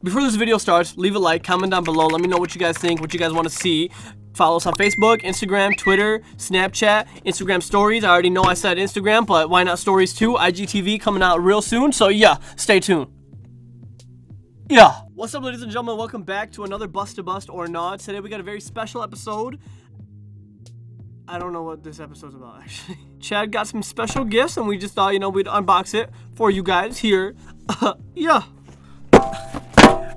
Before this video starts, leave a like, comment down below, let me know what you guys think, what you guys want to see. Follow us on Facebook, Instagram, Twitter, Snapchat, Instagram stories. I already know I said Instagram, but why not stories too? IGTV coming out real soon, so yeah, stay tuned. Yeah. What's up, ladies and gentlemen? Welcome back to another Busta-Bust or Nahhh. Today we got a very special episode. I don't know what this episode's about, actually. Chad got some special gifts, and we just thought, you know, we'd unbox it for you guys here. Yeah.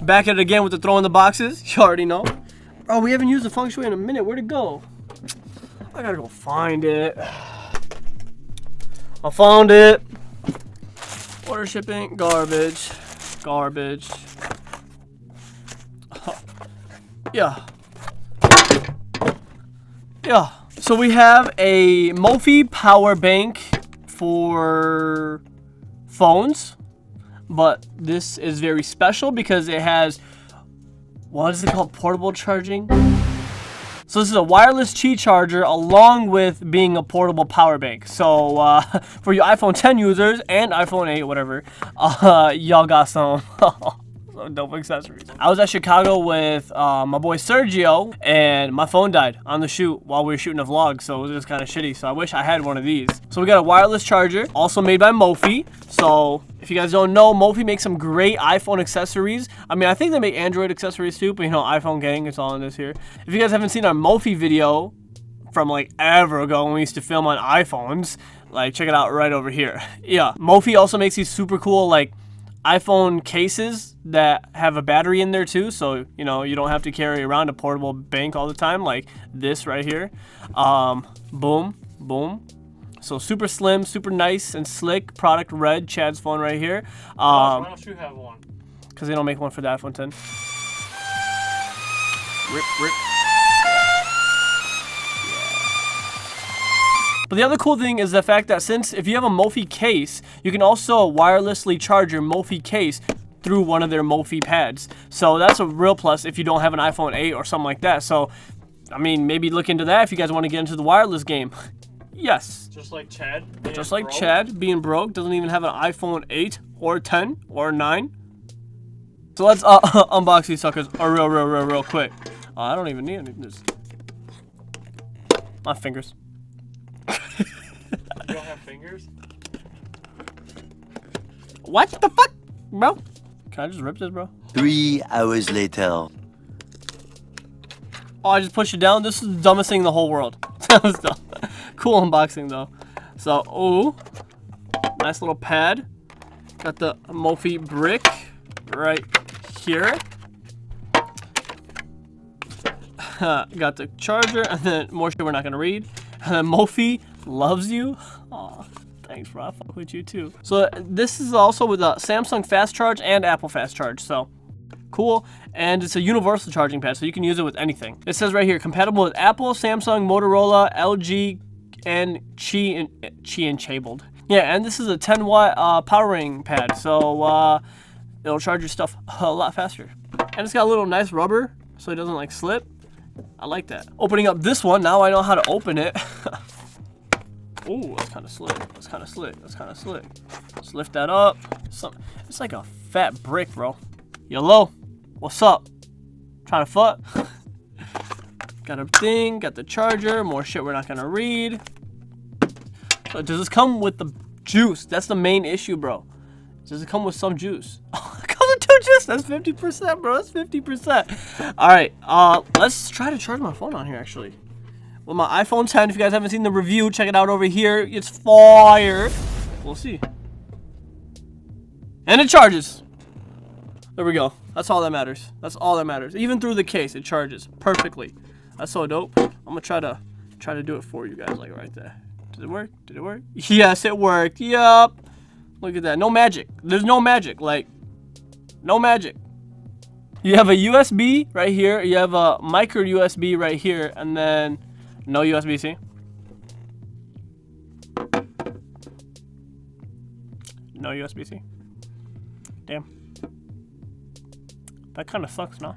Back at it again with the throwing the boxes. You already know. Oh, we haven't used the feng shui in a minute. Where'd it go? I gotta go find it. I found it. Order shipping. Garbage. Garbage. Yeah. Yeah. So we have a Mophie power bank for phones. But this is very special because it has, what is it called, portable charging? So this is a wireless Qi charger along with being a portable power bank. So for you iPhone 10 users and iPhone 8, whatever, y'all got some dope accessories. I was at Chicago with my boy Sergio, and my phone died on the shoot while we were shooting a vlog, so it was just kind of shitty. So I wish I had one of these. So we got a wireless charger, also made by Mophie. So if you guys don't know, Mophie makes some great iPhone accessories. I mean, I think they make Android accessories too, but you know, iPhone gang, it's all in this here. If you guys haven't seen our Mophie video from like ever ago when we used to film on iPhones, like check it out right over here. Yeah, Mophie also makes these super cool like iPhone cases that have a battery in there too, so you know you don't have to carry around a portable bank all the time like this right here. Boom, boom. So super slim, super nice and slick. Product red, Chad's phone right here. Why don't you have one? Because they don't make one for the iPhone 10. Rip, rip. But the other cool thing is the fact that since if you have a Mophie case, you can also wirelessly charge your Mophie case through one of their Mophie pads. So that's a real plus if you don't have an iPhone 8 or something like that. So, I mean, maybe look into that if you guys want to get into the wireless game. Yes. Just like Chad. Just like Chad being broke, doesn't even have an iPhone 8 or 10 or 9. So let's unbox these suckers real quick. I don't even need any of this. My fingers. You don't have fingers? What the fuck, bro? Can I just rip this, bro? 3 hours later. Oh, I just pushed it down. This is the dumbest thing in the whole world. That was dumb. Cool unboxing though. So, ooh, nice little pad. Got the Mophie brick right here. Got the charger, and then more shit we're not gonna read. And then Mophie loves you. Aw, thanks, bro. I fuck with you too. So this is also with a Samsung Fast Charge and Apple Fast Charge. So cool. And it's a universal charging pad, so you can use it with anything. It says right here, compatible with Apple, Samsung, Motorola, LG, and Qi enabled. Yeah, and this is a 10-watt powering pad, so it'll charge your stuff a lot faster. And it's got a little nice rubber, so it doesn't like slip. I like that. Opening up this one, now I know how to open it. Ooh, that's kind of slick. That's kind of slick. That's kind of slick. Let's lift that up. It's like a fat brick, bro. Yellow, what's up? Trying to fuck? Got a thing, got the charger, more shit we're not gonna read. So does this come with the juice? That's the main issue, bro. Does it come with some juice? Oh, it comes with 2 juice. That's 50%, bro. That's 50%. All right, let's try to charge my phone on here, actually. With my iPhone 10, if you guys haven't seen the review, check it out over here. It's fire. We'll see. And it charges. There we go. That's all that matters. That's all that matters. Even through the case, it charges perfectly. That's so dope. I'm gonna try to do it for you guys, like right there. Did it work? Did it work? Yes, it worked. Yup. Look at that. No magic. There's no magic. Like, no magic. You have a USB right here. You have a micro USB right here, and then no USB-C. No USB-C. Damn. That kind of sucks, no?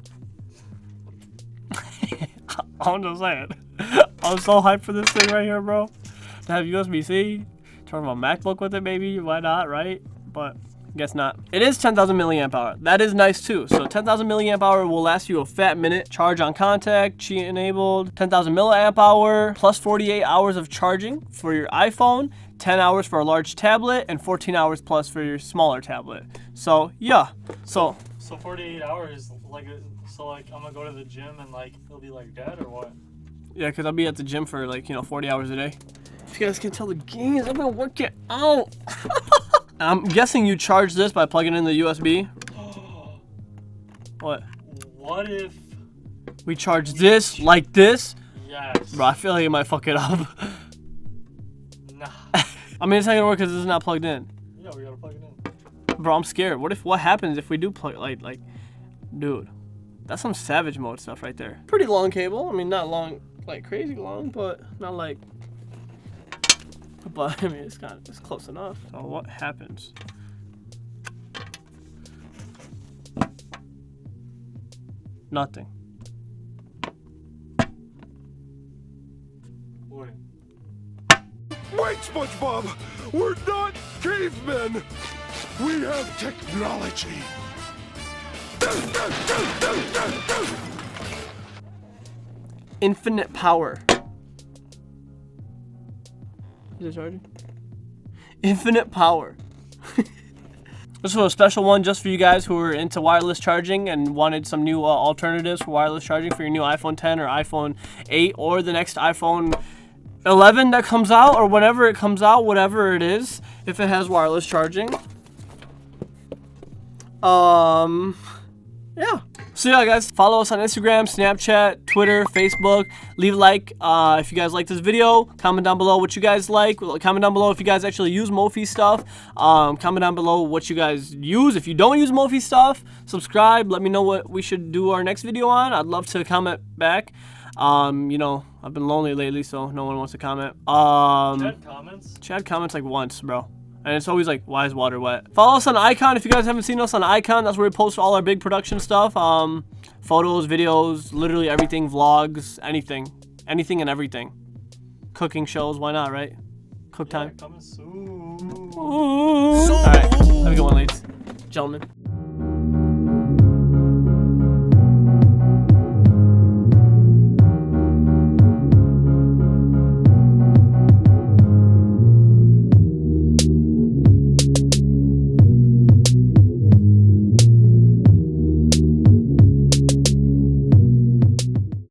I'm just saying. I'm so hyped for this thing right here, bro. To have USB-C. Turn my MacBook with it, maybe. Why not, right? But Guess not. It is 10,000 milliamp hour. That is nice too. So 10,000 milliamp hour will last you a fat minute. Charge on contact, Qi enabled. 10,000 milliamp hour plus 48 hours of charging for your iPhone. 10 hours for a large tablet and 14 hours plus for your smaller tablet. So yeah. So 48 hours, like, so like I'm gonna go to the gym and like it'll be like dead or what? yeah, because I'll be at the gym for like, 40 hours a day. If you guys can tell the game is, I'm gonna work it out. I'm guessing you charge this by plugging in the USB. What? What if We charge this like this? yes? Bro, I feel like it might fuck it up. Nah. I mean, it's not gonna work because it's not plugged in. Yeah, we gotta plug it in. Bro, I'm scared. What happens if we do plug, like, dude, that's some savage mode stuff right there. Pretty long cable. I mean, not long, like crazy long, but not like, but I mean, it's close enough. So what happens? Nothing. Wait. Wait, SpongeBob! We're not cavemen! We have technology! Infinite power. Is it charging? Infinite power. This was a special one just for you guys who are into wireless charging and wanted some new alternatives for wireless charging for your new iPhone 10 or iPhone 8 or the next iPhone 11 that comes out, or whenever it comes out, whatever it is, if it has wireless charging. Yeah. So yeah, guys, follow us on Instagram, Snapchat, Twitter, Facebook. Leave a like if you guys like this video. Comment down below what you guys like. Comment down below if you guys actually use Mophie stuff. Comment down below what you guys use. If you don't use Mophie stuff, subscribe. Let me know what we should do our next video on. I'd love to comment back. I've been lonely lately, so no one wants to comment. Chad comments? Chad comments like once, bro. And it's always like, why is water wet? Follow us on Icon if you guys haven't seen us on Icon. That's where we post all our big production stuff. Photos, videos, literally everything, vlogs, anything. Anything and everything. Cooking shows, why not, right? Cook time. Coming soon. Alright, have a good one, ladies. Gentlemen.